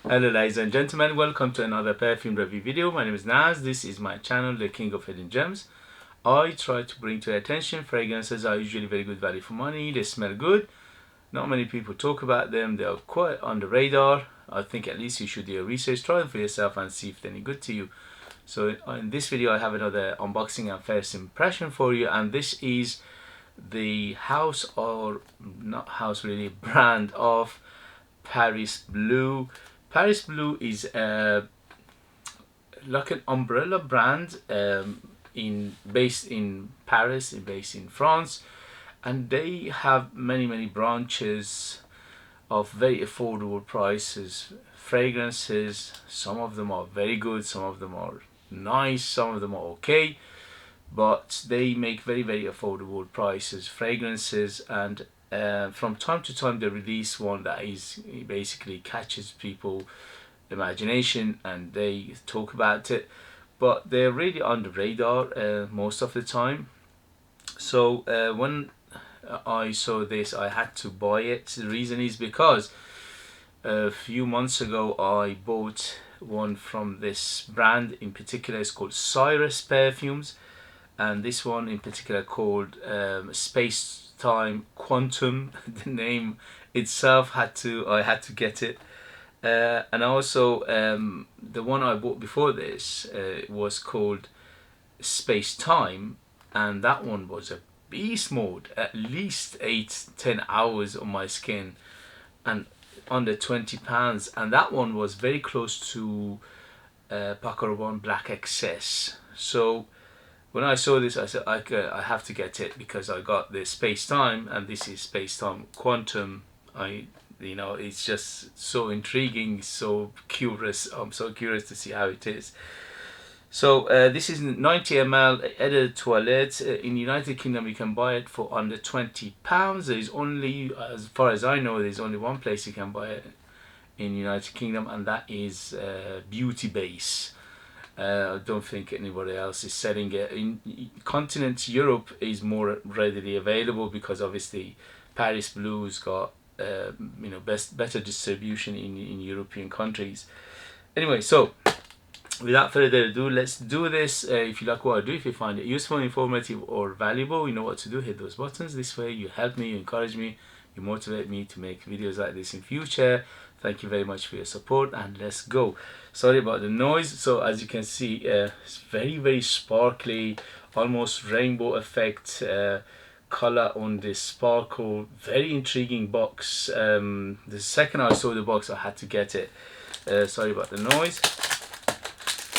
Hello ladies and gentlemen, welcome to another perfume review video. My name is Naz. This is my channel, The King of Hidden Gems. I try to bring to your attention fragrances are usually very good value for money. They smell good. Not many people talk about them. They are quite on the radar. I think at least you should do your research, try them for yourself and see if they're any good to you. So in this video I have another unboxing and first impression for you, and this is the house, or not house really, brand of Paris Bleu. Paris Bleu is like an umbrella brand based in Paris, based in France, and they have many branches of very affordable prices. Fragrances, some of them are very good, some of them are nice, some of them are okay, but they make very affordable prices fragrances, and from time to time they release one that is basically catches people imagination and they talk about it, but they're really on the radar most of the time. So when I saw this I had to buy it. The reason is because a few months ago I bought one from this brand in particular. It's called Cyrus perfumes, and this one in particular called Space Time Quantum. The name itself I had to get it. And also the one I bought before this was called Space Time, and that one was a beast mode, at least 8-10 hours on my skin and under £20, and that one was very close to Paco Black Excess. So when I saw this I said I have to get it because I got the Space Time and this is Space Time Quantum. It's just so intriguing, so curious. I'm so curious to see how it is. So this is 90 ml Eau de Toilette. In the United Kingdom you can buy it for under £20. There is only, as far as I know, there's only one place you can buy it in the United Kingdom, and that is Beauty Base. I don't think anybody else is selling it. In continent Europe is more readily available because obviously Paris Blue's got better distribution in European countries. Anyway, so without further ado, let's do this. If you like what I do, if you find it useful, informative or valuable, you know what to do. Hit those buttons. This way you help me, you encourage me, you motivate me to make videos like this in future. Thank you very much for your support, and let's go. Sorry about the noise. So as you can see, it's very sparkly, almost rainbow effect color on this sparkle. Very intriguing box. The second I saw the box I had to get it. Sorry about the noise.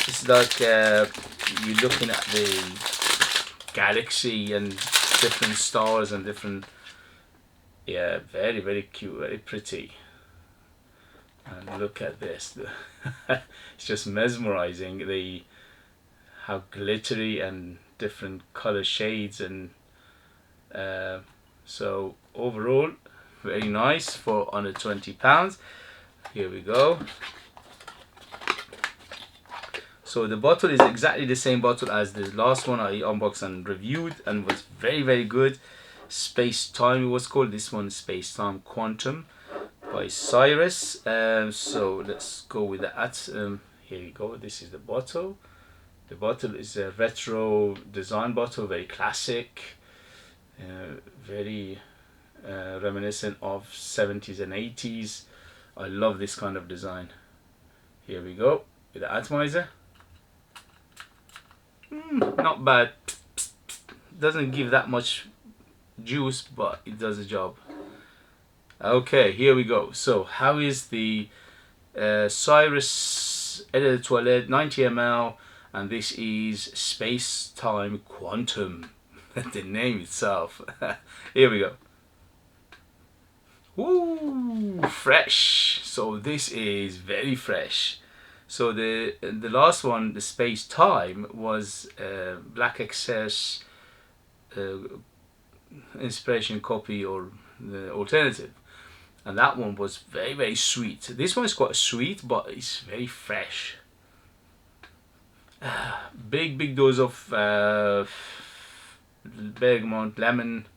It's like you're looking at the galaxy and different stars and different, yeah, very cute, very pretty. And look at this. It's just mesmerizing, how glittery and different color shades, and so overall very nice for under £20. Here we go. So the bottle is exactly the same bottle as the last one I unboxed and reviewed and was very good. Space Time it was called. This one Space Time Quantum by Cyrus. So let's go with that. Here you go. This is the bottle. The bottle is a retro design bottle, very classic, very reminiscent of 70s and 80s. I love this kind of design. Here we go with the atomizer. Not bad. Doesn't give that much juice, but it does the job. Okay, here we go. So how is the Cyrus Eau de Toilette 90 ml, and this is Space Time Quantum. The name itself. Here we go. Woo, fresh. So this is very fresh. So the last one, the Space Time, was Black Excess inspiration copy, or the alternative, and that one was very sweet. This one is quite sweet, but it's very fresh. Big dose of bergamot, lemon,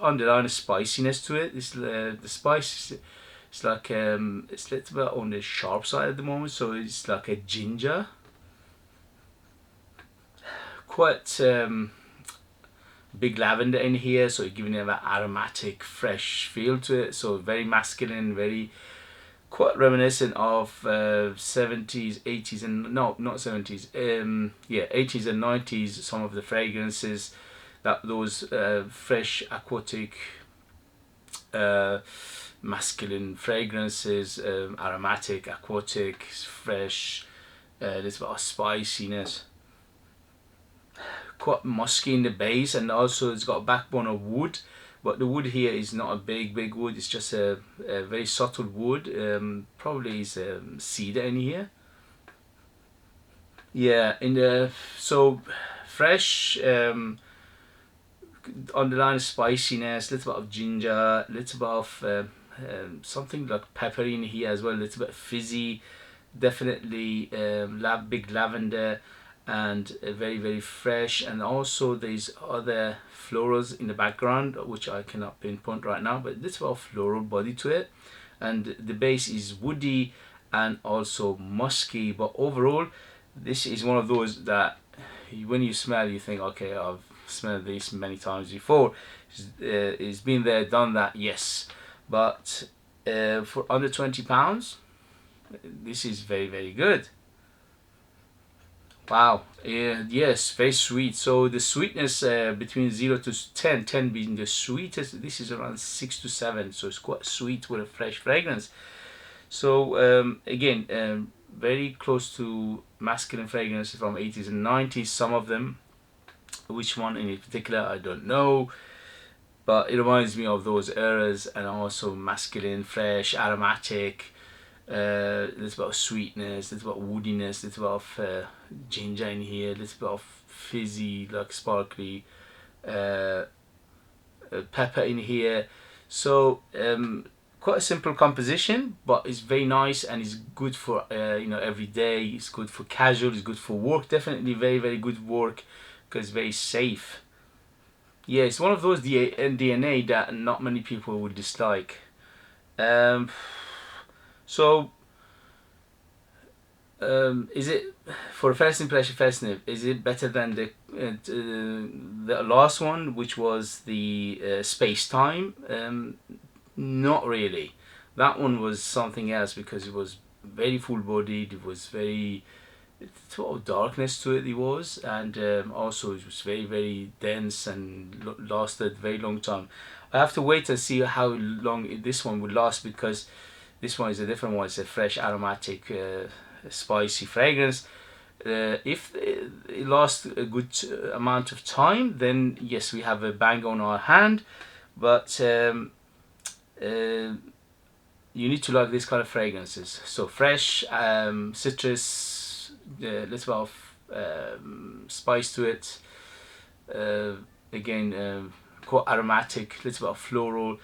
underline a spiciness to it. This the spice It's like it's a little bit on the sharp side at the moment, so it's like a ginger. Quite big lavender in here, so giving it an aromatic, fresh feel to it. So very masculine, very quite reminiscent of 70s, 80s, and no, not 70s. Yeah, 80s and 90s. Some of the fragrances, those fresh, aquatic, masculine fragrances, aromatic, aquatic, fresh. There's a bit of spiciness, quite musky in the base, and also it's got a backbone of wood, but the wood here is not a big wood. It's just a very subtle wood. Probably is cedar in here. Yeah, in the so fresh, underlying spiciness, little bit of ginger, little bit of something like peppery in here as well, a little bit fizzy, definitely big lavender, and very fresh. And also there's other florals in the background which I cannot pinpoint right now, but this well floral body to it, and the base is woody and also musky. But overall this is one of those that when you smell you think, okay, I've smelled this many times before. It's been there, done that, yes. But for under £20, this is very good. Wow. Yes, very sweet. So the sweetness between 0 to 10, 10 being the sweetest, this is around 6 to 7. So it's quite sweet with a fresh fragrance. So again, very close to masculine fragrances from 80s and 90s, some of them. Which one in particular I don't know, but it reminds me of those eras. And also masculine, fresh, aromatic, little bit of sweetness, little bit of woodiness, little bit of ginger in here, little bit of fizzy, like sparkly pepper in here. So quite a simple composition, but it's very nice and it's good for you know, every day. It's good for casual, it's good for work, definitely very good work, because it's very safe. Yeah, it's one of those DNA that not many people would dislike. So is it, for first impression, first sniff, is it better than the last one, which was the space time? Not really. That one was something else because it was very full bodied. It was very sort of darkness to it. It was, and also it was very dense and lasted very long time. I have to wait and see how long this one would last, because this one is a different one. It's a fresh, aromatic, spicy fragrance. If it lasts a good amount of time, then yes, we have a bang on our hand. But you need to like this kind of fragrances. So fresh, citrus, little bit of spice to it. Again, quite aromatic, little bit of floral,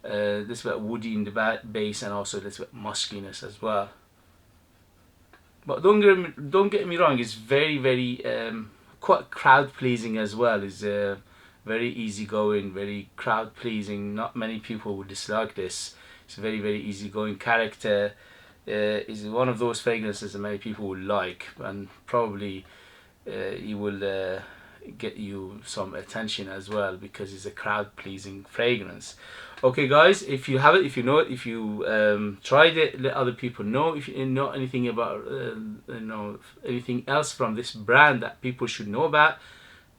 little bit woody in the base, and also a little bit muskiness as well. But don't get me wrong, it's very quite crowd pleasing as well. It's very easygoing, very crowd pleasing. Not many people would dislike this. It's a very easygoing character. Is one of those fragrances that many people will like, and probably it will get you some attention as well, because it's a crowd pleasing fragrance. Okay guys, if you have it, if you know it, if you tried it, let other people know. If you know anything about you know, anything else from this brand that people should know about,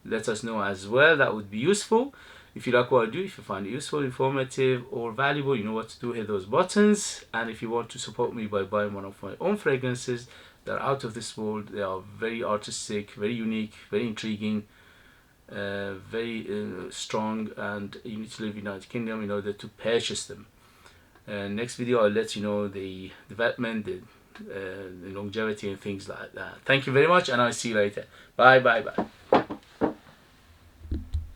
let us know as well. That would be useful. If you like what I do, if you find it useful, informative, or valuable, you know what to do. Hit those buttons. And if you want to support me by buying one of my own fragrances, they're out of this world. They are very artistic, very unique, very intriguing, very strong, and you need to live in the United Kingdom in order to purchase them. Next video I'll let you know the development, the longevity and things like that. Thank you very much, and I'll see you later. Bye.